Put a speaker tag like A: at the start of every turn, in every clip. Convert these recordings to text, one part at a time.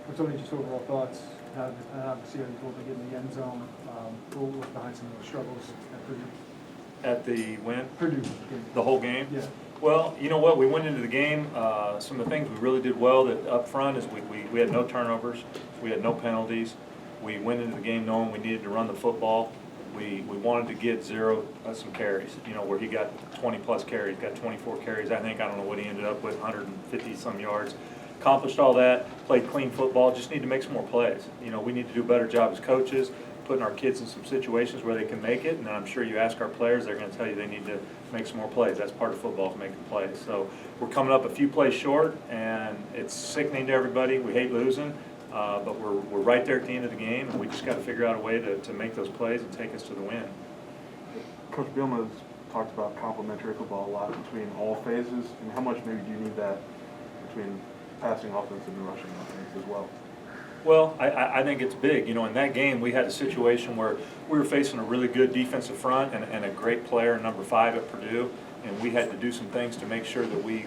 A: What's only just overall thoughts? Obviously, you're able to get in the end zone. What was behind some of the struggles at Purdue?
B: At the win?
A: Purdue game.
B: The whole game?
A: Yeah.
B: Well, you know what? We went into the game. Some of the things we really did well that up front is we had no turnovers. We had no penalties. We went into the game knowing we needed to run the football. We wanted to get some carries, you know, where he got 20-plus carries, got 24 carries, I think. I don't know what he ended up with, 150-some yards. Accomplished all that, played clean football, just need to make some more plays. You know, we need to do a better job as coaches, putting our kids in some situations where they can make it, and I'm sure you ask our players, they're going to tell you they need to make some more plays. That's part of football, is making plays. So we're coming up a few plays short, and it's sickening to everybody. We hate losing. But we're right there at the end of the game, and we just got to figure out a way to make those plays and take us to the win.
C: Coach Bielema's talked about complementary football a lot between all phases, and how much maybe do you need that between passing offense and rushing offense as well?
B: Well, I think it's big. You know, in that game, we had a situation where we were facing a really good defensive front and a great player, number 5 at Purdue, and we had to do some things to make sure that we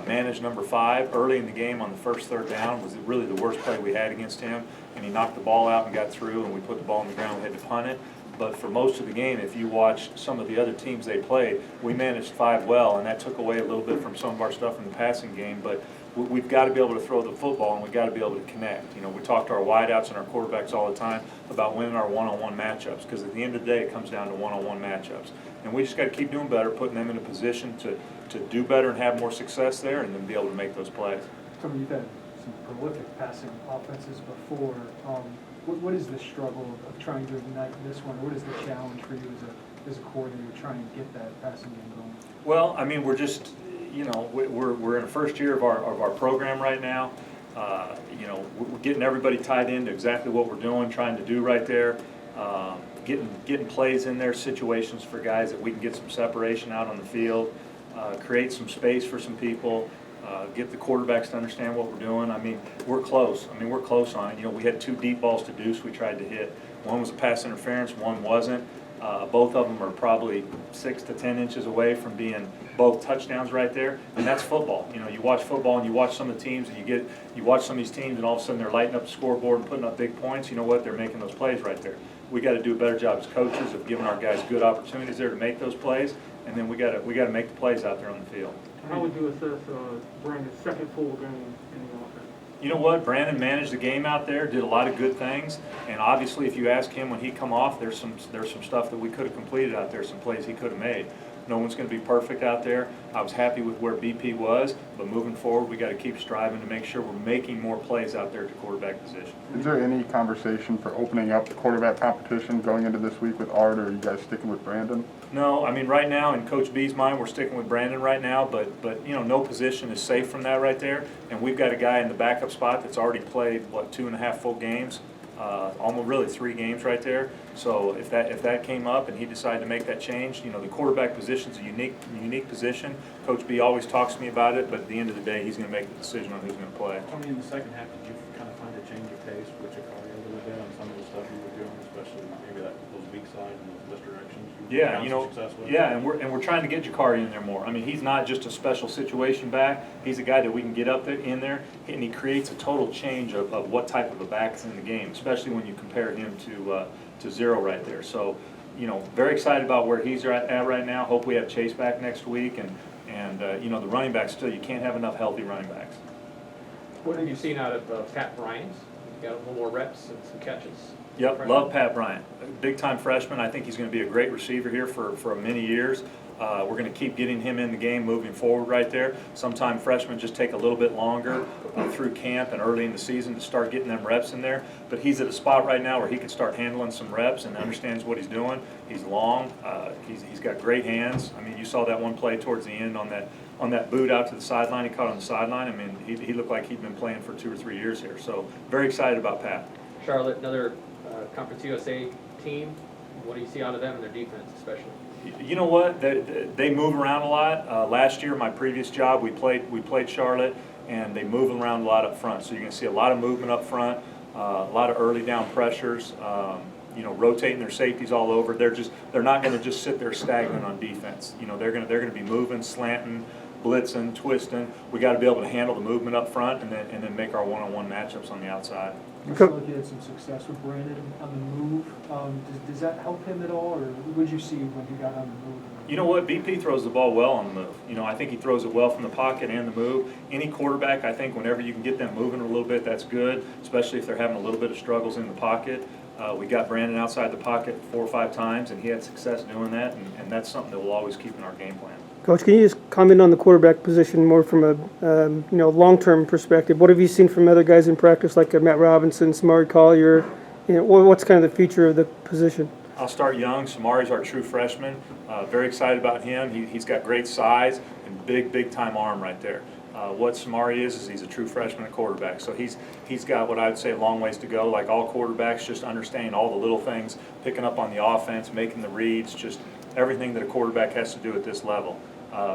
B: managed number 5 early in the game on the first third down. Was really the worst play we had against him, and he knocked the ball out and got through, and we put the ball on the ground. We had to punt it. But for most of the game, if you watched some of the other teams they played, we managed 5 well, and that took away a little bit from some of our stuff in the passing game. But we've got to be able to throw the football, and we've got to be able to connect. You know, we talk to our wideouts and our quarterbacks all the time about winning our one-on-one matchups, because at the end of the day, it comes down to one-on-one matchups. And we just got to keep doing better, putting them in a position to do better and have more success there, and then be able to make those plays.
A: So you've had some prolific passing offenses before. What is the struggle of trying to ignite this one? What is the challenge for you as a coordinator trying to get that passing game going?
B: Well, I mean, we're just, you know, we're in the first year of our program right now. You know, we're getting everybody tied into exactly what we're doing, trying to do right there. Getting plays in there, situations for guys that we can get some separation out on the field, create some space for some people. Get the quarterbacks to understand what we're doing. I mean, we're close. I mean, we're close on it. You know, we had 2 deep balls to deuce we tried to hit. One was a pass interference, one wasn't. Both of them are probably 6 to 10 inches away from being both touchdowns right there, and that's football. You know, you watch football and you watch some of the teams, and you watch some of these teams, and all of a sudden they're lighting up the scoreboard and putting up big points. You know what? They're making those plays right there. We got to do a better job as coaches of giving our guys good opportunities there to make those plays, and then we got to make the plays out there on the field.
D: How would you assess Brandon's second full game in the offense?
B: You know what? Brandon managed the game out there, did a lot of good things, and obviously if you ask him when he come off, there's some stuff that we could have completed out there, some plays he could have made. No one's going to be perfect out there. I was happy with where BP was, but moving forward, we got to keep striving to make sure we're making more plays out there at the quarterback position.
E: Is there any conversation for opening up the quarterback competition going into this week with Art, or are you guys sticking with Brandon?
B: No, I mean, right now, in Coach B's mind, we're sticking with Brandon right now, but you know, no position is safe from that right there, and we've got a guy in the backup spot that's already played, 2.5 full games, almost really 3 games right there. So if that came up and he decided to make that change, you know, the quarterback position is a unique position. Coach B always talks to me about it, but at the end of the day, he's going to make the decision on who's going to play.
F: Tony, in the second half, did you kind of find a change of pace with Jakari a little bit on some of the stuff you were doing, especially maybe those weak side and those misdirections?
B: Yeah, you know, yeah, and we're trying to get Jakari in there more. I mean, he's not just a special situation back. He's a guy that we can get up there in there, and he creates a total change of what type of a back is in the game, especially when you compare him to Zero right there. So, you know, very excited about where he's at right now. Hope we have Chase back next week, and you know, the running backs still, you can't have enough healthy running backs.
G: What have you seen out of Pat Bryant? Got a little more reps and some catches.
B: Yep, love Pat Bryant. Big-time freshman. I think he's going to be a great receiver here for many years. We're going to keep getting him in the game moving forward right there. Sometimes freshmen just take a little bit longer through camp and early in the season to start getting them reps in there. But he's at a spot right now where he can start handling some reps and understands what he's doing. He's long. He's got great hands. I mean, you saw that one play towards the end on that boot out to the sideline. He caught on the sideline. I mean, he looked like he'd been playing for 2 or 3 years here. So very excited about Pat.
G: Charlotte, another Conference USA team. What do you see out of them and their defense especially?
B: You know what? They move around a lot. Last year, my previous job, we played Charlotte, and they move around a lot up front. So you're going to see a lot of movement up front, a lot of early down pressures. You know, rotating their safeties all over. They're not going to just sit there stagnant on defense. You know, they're going to be moving, slanting, blitzing, twisting. We got to be able to handle the movement up front and then make our one-on-one matchups on the outside.
A: You feel like you had some success with Brandon on the move. Does that help him at all, or what did you see when he got on the move?
B: You know what? BP throws the ball well on the move. You know, I think he throws it well from the pocket and the move. Any quarterback, I think, whenever you can get them moving a little bit, that's good, especially if they're having a little bit of struggles in the pocket. We got Brandon outside the pocket 4 or 5 times, and he had success doing that, and that's something that we'll always keep in our game plan.
H: Coach, can you just comment on the quarterback position more from a long-term perspective? What have you seen from other guys in practice, like Matt Robinson, Samari Collier? What's kind of the future of the position?
B: I'll start young. Samari's our true freshman. Very excited about him. He's got great size and big time arm right there. What Samari is he's a true freshman at quarterback. So he's got what I would say a long ways to go. Like all quarterbacks, just understanding all the little things, picking up on the offense, making the reads, just everything that a quarterback has to do at this level.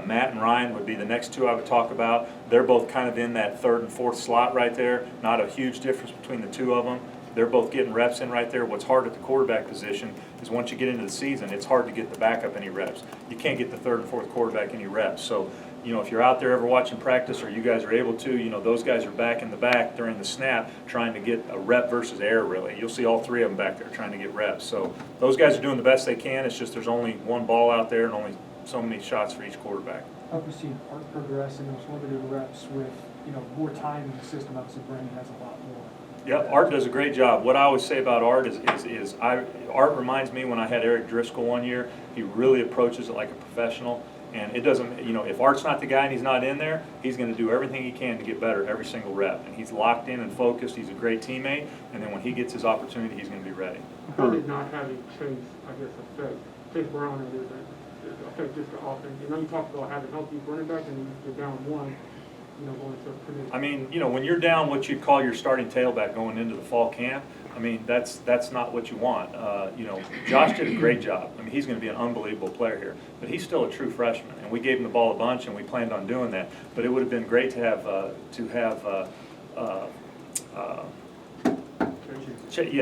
B: Matt and Ryan would be the next 2 I would talk about. They're both kind of in that 3rd and 4th slot right there. Not a huge difference between the 2 of them. They're both getting reps in right there. What's hard at the quarterback position is once you get into the season, it's hard to get the backup any reps. You can't get the 3rd and 4th quarterback any reps. So, you know, if you're out there ever watching practice or you guys are able to, you know, those guys are back in the back during the snap trying to get a rep versus air, really. You'll see all 3 of them back there trying to get reps. So those guys are doing the best they can. It's just there's only one ball out there and only so many shots for each quarterback.
A: Obviously, Art progress in those limited reps with, you know, more time in the system. Obviously, Brandon has a lot more.
B: Yep, Art does a great job. What I always say about Art is Art reminds me when I had Eric Driscoll one year, he really approaches it like a professional. And it doesn't, you know, if Art's not the guy and he's not in there, he's going to do everything he can to get better every single rep. And he's locked in and focused. He's a great teammate. And then when he gets his opportunity, he's going to be ready.
D: How did not having Chase, I guess, affect Chase Brown and affect just the offense? You know, you talked about having healthy running back and you're down 1. You know, going to pretty.
B: I mean, you know, when you're down what you'd call your starting tailback going into the fall camp, I mean, that's not what you want. You know, Josh did a great job. I mean, he's going to be an unbelievable player here, but he's still a true freshman, and we gave him the ball a bunch, and we planned on doing that. But it would have been great to have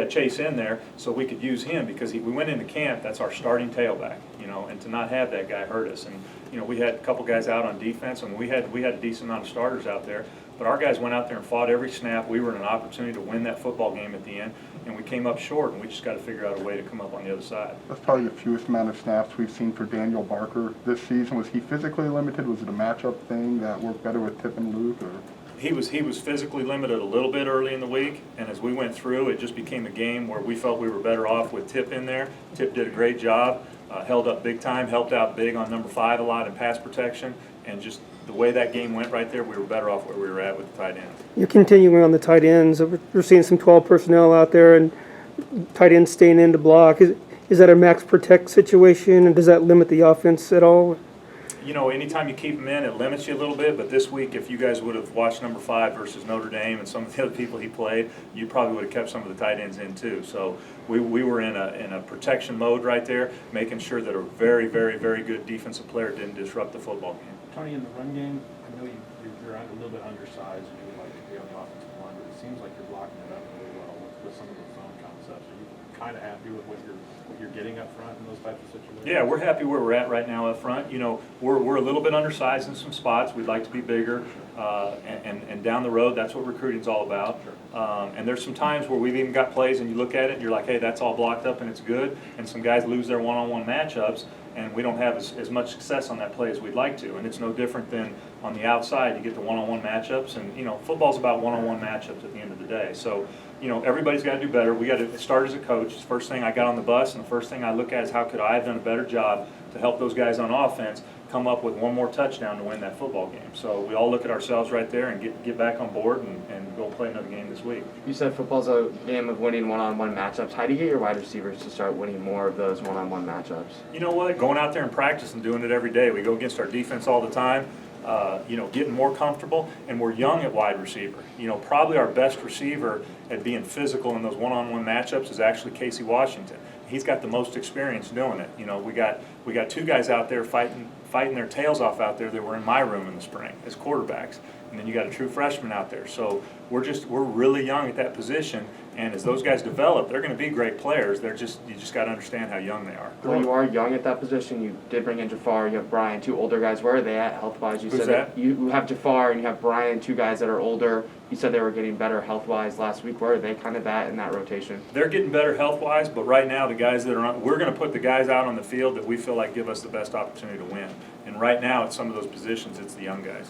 B: Chase in there so we could use him because we went into camp. That's our starting tailback, you know, and to not have that guy hurt us. And you know, we had a couple guys out on defense, and we had a decent amount of starters out there. But our guys went out there and fought every snap. We were in an opportunity to win that football game at the end, and we came up short, and we just got to figure out a way to come up on the other side.
E: That's probably the fewest amount of snaps we've seen for Daniel Barker this season. Was he physically limited? Was it a matchup thing that worked better with Tip and Luke? Or?
B: He was physically limited a little bit early in the week, and as we went through, it just became a game where we felt we were better off with Tip in there. Tip did a great job, held up big time, helped out big on number 5 a lot in pass protection, and just the way that game went right there, we were better off where we were at with the tight end.
H: You're continuing on the tight ends. We're seeing some 12 personnel out there, and tight ends staying in to block. Is that a max protect situation, and does that limit the offense at all?
B: You know, anytime you keep him in, it limits you a little bit, but this week, if you guys would have watched number 5 versus Notre Dame and some of the other people he played, you probably would have kept some of the tight ends in too. So we were in a protection mode right there, making sure that a very good defensive player didn't disrupt the football game.
F: Tony, in the run game, I know you're a little bit undersized and you would like to be on the offensive line, but it seems like you're blocking it up really well with some of the zone concepts. Are you kind of happy with what you're getting up front in those types of situations?
B: Yeah, we're happy where we're at right now up front. You know, we're a little bit undersized in some spots. We'd like to be bigger, and down the road, that's what recruiting's all about. And there's some times where we've even got plays and you look at it and you're like, hey, that's all blocked up and it's good. And some guys lose their one-on-one matchups, and we don't have as much success on that play as we'd like to. And it's no different than on the outside. You get the one-on-one matchups, and you know, football's about one-on-one matchups at the end of the day. So, you know, everybody's got to do better. We got to start as a coach. The first thing I got on the bus, and the first thing I look at is how could I have done a better job to help those guys on offense come up with one more touchdown to win that football game. So we all look at ourselves right there and get back on board and go play another game this week.
I: You said football's a game of winning one-on-one matchups. How do you get your wide receivers to start winning more of those one-on-one matchups?
B: You know what? Going out there and practice and doing it every day. We go against our defense all the time. You know, getting more comfortable, and we're young at wide receiver. You know, probably our best receiver at being physical in those one-on-one matchups is actually Casey Washington. He's got the most experience doing it. You know, we got 2 guys out there fighting their tails off out there that were in my room in the spring as quarterbacks. and then you got a true freshman out there. So we're really young at that position, and as those guys develop, they're going to be great players. You just got to understand how young they are.
I: When you are young at that position, you did bring in Jafar, you have Brian, two older guys. Where are they at health-wise? You
B: Who's
I: said
B: that?
I: You have Jafar and you have Brian, two guys that are older. You said they were getting better health-wise last week. Where are they kind of at in that rotation?
B: They're getting better health-wise, but right now the guys that are on, we're going to put the guys out on the field that we feel like give us the best opportunity to win. And right now, at some of those positions, it's the young guys.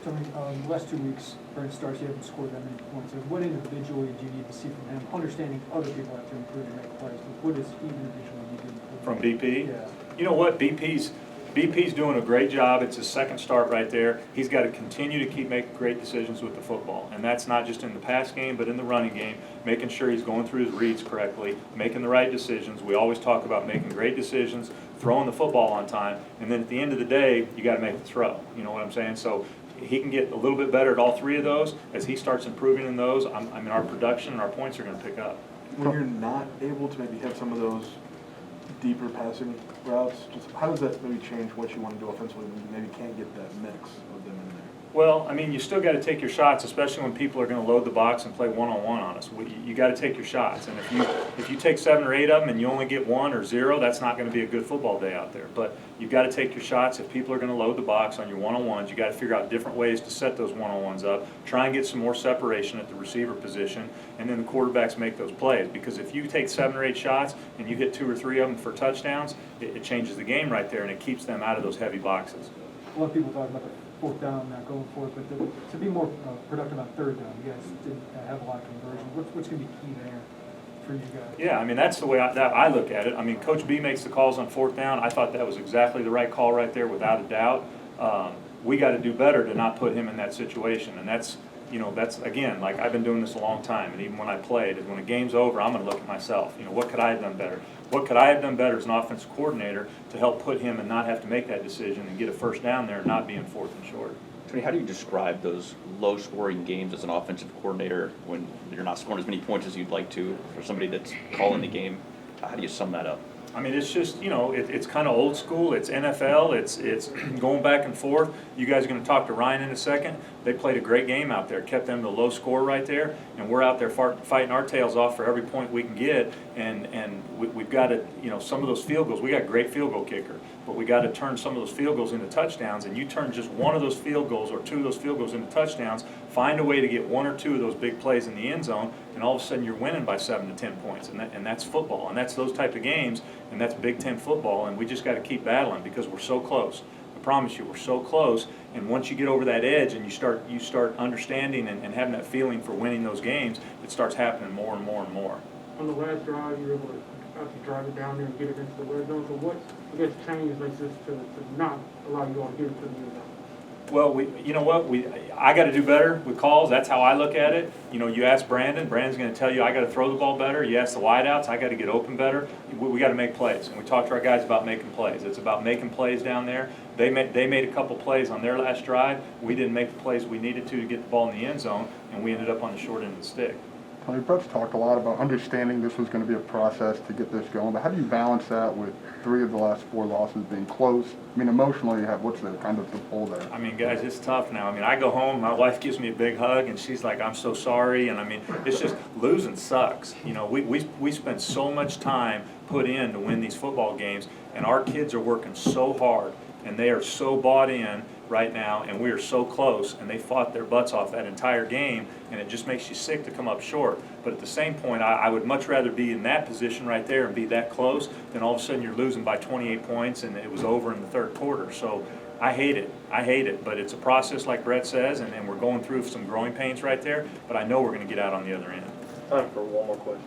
A: Tony, the last 2 weeks, Brent Starks, you haven't scored that many points. What individually do you need to see from him? Understanding other people have to improve and make plays, but what is he individually need to improve?
B: From BP?
A: Yeah.
B: You know what, BP's doing a great job. It's his second start right there. He's got to continue to keep making great decisions with the football. And that's not just in the pass game, but in the running game, making sure he's going through his reads correctly, making the right decisions. We always talk about making great decisions, throwing the football on time, and then at the end of the day, you got to make the throw. You know what I'm saying? So he can get a little bit better at all three of those. As he starts improving in those, I mean, our production and our points are going to pick up.
C: When you're not able to maybe have some of those deeper passing routes, just how does that maybe change what you want to do offensively when you maybe can't get that mix of them in there?
B: Well, I mean, you still got to take your shots, especially when people are going to load the box and play one-on-one on us. You got to take your shots, and if you take 7 or 8 of them and you only get 1 or 0, that's not going to be a good football day out there. But you got to take your shots. If people are going to load the box on your one-on-ones, you got to figure out different ways to set those one-on-ones up. Try and get some more separation at the receiver position, and then the quarterbacks make those plays. Because if you take 7 or 8 shots and you hit 2 or 3 of them for touchdowns, it changes the game right there, and it keeps them out of those heavy boxes.
A: A lot of people talk about the 4th down, not going for it, but to be more productive on 3rd down, you guys didn't have a lot of conversion. What's going to be key there for you guys?
B: Yeah, I mean, that's the way I look at it. I mean, Coach B makes the calls on 4th down. I thought that was exactly the right call right there, without a doubt. We got to do better to not put him in that situation, and that's again, like, I've been doing this a long time, and even when I played, when a game's over, I'm going to look at myself. What could I have done better? What could I have done better as an offensive coordinator to help put him and not have to make that decision and get a 1st down there and not be in 4th and short?
J: Tony, how do you describe those low-scoring games as an offensive coordinator when you're not scoring as many points as you'd like to for somebody that's calling the game? How do you sum that up?
B: I mean, it's just, it's kind of old school. It's NFL. It's going back and forth. You guys are going to talk to Ryan in a second. They played a great game out there, kept them to a low score right there, and we're out there fighting our tails off for every point we can get. And we've got to, some of those field goals. We got a great field goal kicker, but we got to turn some of those field goals into touchdowns. And you turn just one of those field goals or 2 of those field goals into touchdowns. Find a way to get 1 or 2 of those big plays in the end zone, and all of a sudden you're winning by 7 to 10 points. And that's football, and that's those type of games, and that's Big Ten football. And we just got to keep battling because we're so close. I promise you, we're so close. And once you get over that edge and you start understanding and having that feeling for winning those games, it starts happening more and more and more.
D: On the last drive, you were able to actually drive it down there and get it into the red zone. So what, I guess, changed like this to not allow you all to get it to the red zone?
B: Well, I got to do better with calls. That's how I look at it. You ask Brandon's going to tell you I got to throw the ball better. You ask the wideouts, I got to get open better. We got to make plays, and we talk to our guys about making plays. It's about making plays down there. They made a couple plays on their last drive. We didn't make the plays we needed to get the ball in the end zone, and we ended up on the short end of the stick.
E: Tony, Brett's talked a lot about understanding this was going to be a process to get this going, but how do you balance that with 3 of the last 4 losses being close? I mean, emotionally, what's the kind of the pull there?
B: I mean, guys, it's tough now. I mean, I go home, my wife gives me a big hug, and she's like, I'm so sorry. And I mean, it's just, losing sucks. We spend so much time put in to win these football games, and our kids are working so hard, and they are so bought in right now, and we are so close, and they fought their butts off that entire game, and it just makes you sick to come up short. But at the same point, I would much rather be in that position right there and be that close than all of a sudden you're losing by 28 points and it was over in the 3rd quarter. So I hate it, but it's a process like Brett says, and we're going through some growing pains right there, but I know we're going to get out on the other end.
J: Time for one more question.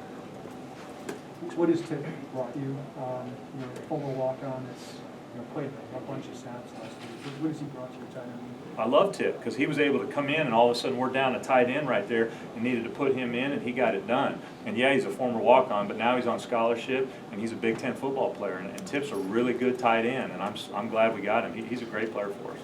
A: What has Tip brought you? The former walk-on that's played a bunch of snaps last week. What has he brought to your tight end?
B: I love Tip because he was able to come in, and all of a sudden we're down a tight end right there and needed to put him in, and he got it done. And yeah, he's a former walk-on, but now he's on scholarship, and he's a Big Ten football player. And Tip's a really good tight end, and I'm glad we got him. He's a great player for us.